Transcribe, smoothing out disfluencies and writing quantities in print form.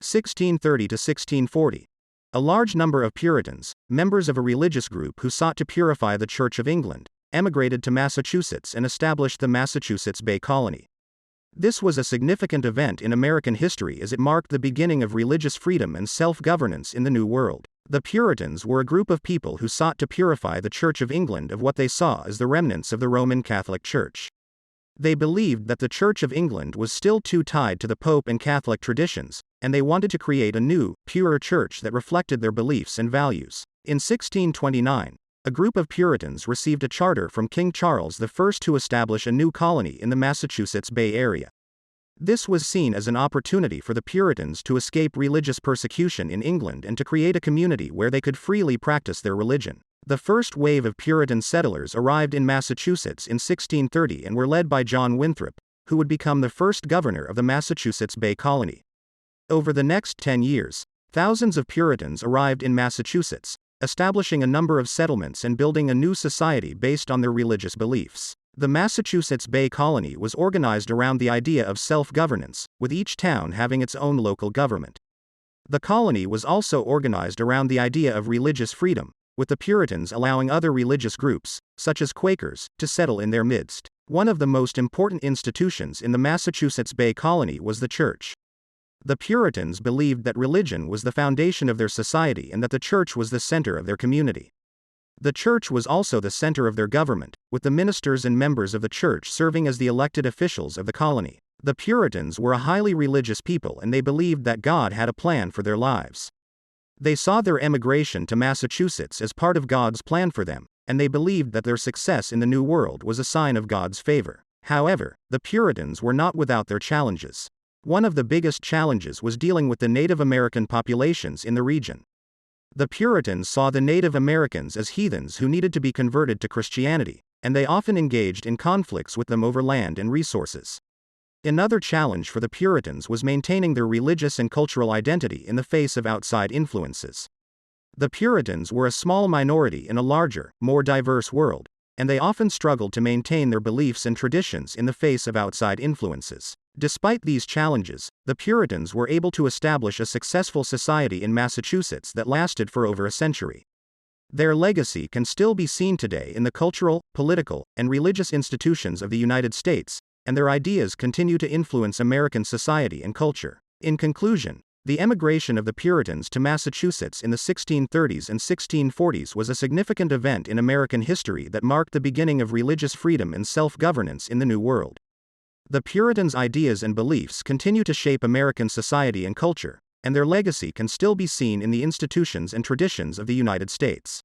1630 to 1640. A large number of Puritans, members of a religious group who sought to purify the Church of England, emigrated to Massachusetts and established the Massachusetts Bay Colony. This was a significant event in American history as it marked the beginning of religious freedom and self-governance in the New World. The Puritans were a group of people who sought to purify the Church of England of what they saw as the remnants of the Roman Catholic Church. They believed that the Church of England was still too tied to the Pope and Catholic traditions, and they wanted to create a new, purer church that reflected their beliefs and values. In 1629, a group of Puritans received a charter from King Charles I to establish a new colony in the Massachusetts Bay Area. This was seen as an opportunity for the Puritans to escape religious persecution in England and to create a community where they could freely practice their religion. The first wave of Puritan settlers arrived in Massachusetts in 1630 and were led by John Winthrop, who would become the first governor of the Massachusetts Bay Colony. Over the next 10 years, thousands of Puritans arrived in Massachusetts, establishing a number of settlements and building a new society based on their religious beliefs. The Massachusetts Bay Colony was organized around the idea of self-governance, with each town having its own local government. The colony was also organized around the idea of religious freedom, with the Puritans allowing other religious groups, such as Quakers, to settle in their midst. One of the most important institutions in the Massachusetts Bay Colony was the church. The Puritans believed that religion was the foundation of their society and that the church was the center of their community. The church was also the center of their government, with the ministers and members of the church serving as the elected officials of the colony. The Puritans were a highly religious people and they believed that God had a plan for their lives. They saw their emigration to Massachusetts as part of God's plan for them, and they believed that their success in the New World was a sign of God's favor. However, the Puritans were not without their challenges. One of the biggest challenges was dealing with the Native American populations in the region. The Puritans saw the Native Americans as heathens who needed to be converted to Christianity, and they often engaged in conflicts with them over land and resources. Another challenge for the Puritans was maintaining their religious and cultural identity in the face of outside influences. The Puritans were a small minority in a larger, more diverse world, and they often struggled to maintain their beliefs and traditions in the face of outside influences. Despite these challenges, the Puritans were able to establish a successful society in Massachusetts that lasted for over a century. Their legacy can still be seen today in the cultural, political, and religious institutions of the United States, and their ideas continue to influence American society and culture. In conclusion, the emigration of the Puritans to Massachusetts in the 1630s and 1640s was a significant event in American history that marked the beginning of religious freedom and self-governance in the New World. The Puritans' ideas and beliefs continue to shape American society and culture, and their legacy can still be seen in the institutions and traditions of the United States.